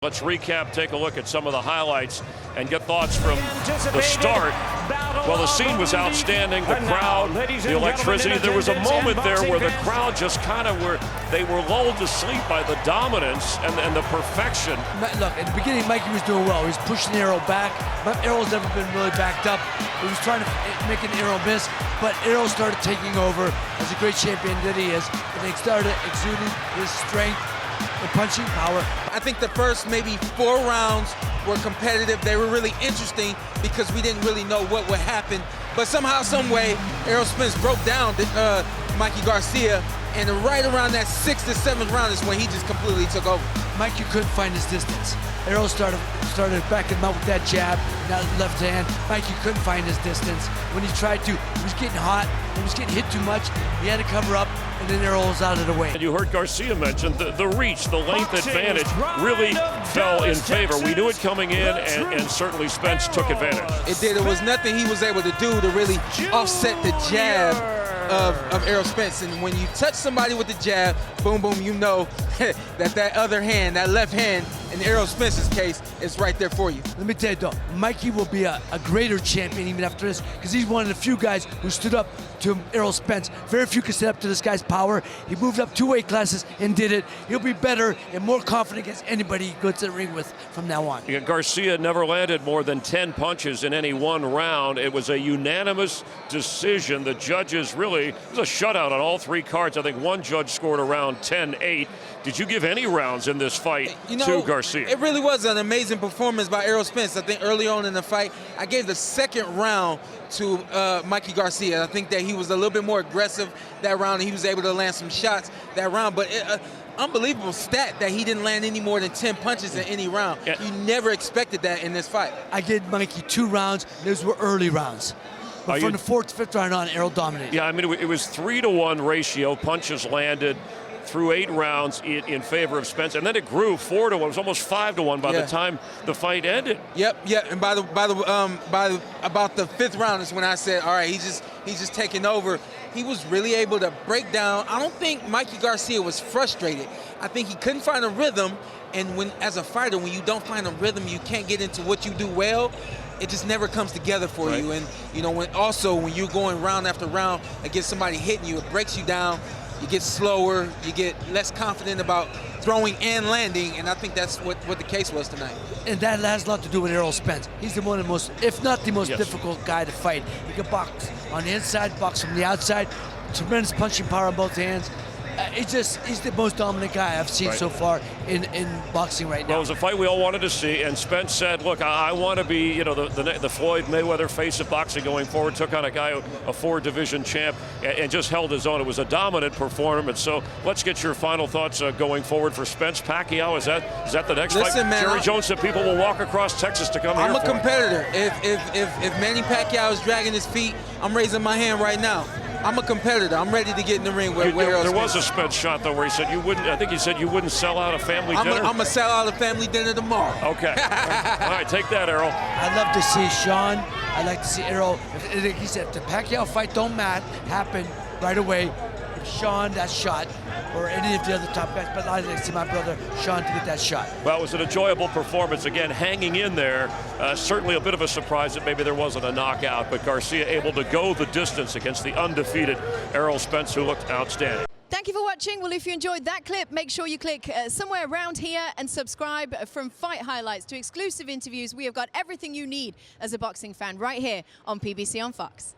Let's recap, take a look at some of the highlights, and get thoughts from the start. Well, the scene was outstanding. The crowd, the electricity. There was a moment there where the crowd just kind of were lulled to sleep by the dominance and the perfection. Look, at the beginning, Mikey was doing well. He was pushing Errol back, but Errol's never been really backed up. He was trying to make an Errol miss, but Errol started taking over as a great champion that he is, and he started exuding his strength and punching power. I think the first maybe 4 rounds were competitive. They were really interesting because we didn't really know what would happen. But somehow, some way, Errol Spence broke down Mikey Garcia, and right around that 6th or 7th round is when he just completely took over. Mikey couldn't find his distance. Errol started backing him up with that jab, that left hand. Mikey couldn't find his distance. When he tried to, he was getting hot, he was getting hit too much. He had to cover up, and then Errol was out of the way. And you heard Garcia mention the reach, the length advantage really fell in favor. We knew it coming in, and certainly Spence took advantage. It did. It was nothing he was able to do to really offset the jab of Errol Spence. And when you touch somebody with the jab, boom, boom, you know that other hand, that left hand, in Errol Spence's case, is right there for you. Let me tell you though, Mikey will be a greater champion even after this, because he's one of the few guys who stood up to Errol Spence. Very few can stand up to this guy's power. He moved up 2 weight classes and did it. He'll be better and more confident against anybody he goes to the ring with from now on. Yeah, Garcia never landed more than 10 punches in any one round. It was a unanimous decision. The judges really, it was a shutout on all 3 cards. I think one judge scored around 10-8. Did you give any rounds in this fight to Garcia? It really was an amazing performance by Errol Spence. I think early on in the fight, I gave the 2nd round to Mikey Garcia. I think that he was a little bit more aggressive that round, and he was able to land some shots that round. But unbelievable stat that he didn't land any more than 10 punches in any round. Yeah. You never expected that in this fight. I gave Mikey 2 rounds. Those were early rounds. But from the 4th, 5th round on, Errol dominated. Yeah, I mean, it was 3-to-1 ratio. Punches landed through 8 rounds in favor of Spence, and then it grew 4-to-1. It was almost 5-to-1 by the time the fight ended. Yep. And by about the 5th round is when I said, all right, he's just taking over. He was really able to break down. I don't think Mikey Garcia was frustrated. I think he couldn't find a rhythm, and as a fighter, when you don't find a rhythm, you can't get into what you do well. It just never comes together for you. And you know, when you're going round after round against somebody hitting you, it breaks you down. You get slower, you get less confident about throwing and landing, and I think that's what the case was tonight. And that has a lot to do with Errol Spence. He's one of the most, if not the most difficult guy to fight. He can box on the inside, box from the outside, tremendous punching power on both hands. He's the most dominant guy I've seen so far in boxing right now. Well, it was a fight we all wanted to see, and Spence said, look, I want to be, you know, the Floyd Mayweather face of boxing going forward. Took on a guy, a 4-division champ, and just held his own. It was a dominant performance. So let's get your final thoughts going forward for Spence Pacquiao. Is that the next fight? Man, Jerry Jones said people will walk across Texas to come here. I'm a competitor. If Manny Pacquiao is dragging his feet, I'm raising my hand right now. I'm a competitor. I'm ready to get in the ring. There was a Spence shot, though, where he said you wouldn't. I think he said you wouldn't sell out a family dinner. I'm going to sell out a family dinner tomorrow. Okay. All right, take that, Errol. I'd love to see Shawn. I'd like to see Errol. He said if the Pacquiao fight don't happen right away, if Shawn, that shot, or any of the other top guys, but I'd like to see my brother Shawn to get that shot. Well, it was an enjoyable performance. Again, hanging in there. Certainly a bit of a surprise that maybe there wasn't a knockout, but Garcia able to go the distance against the undefeated Errol Spence, who looked outstanding. Thank you for watching. Well, if you enjoyed that clip, make sure you click somewhere around here and subscribe. From fight highlights to exclusive interviews, we have got everything you need as a boxing fan right here on PBC on Fox.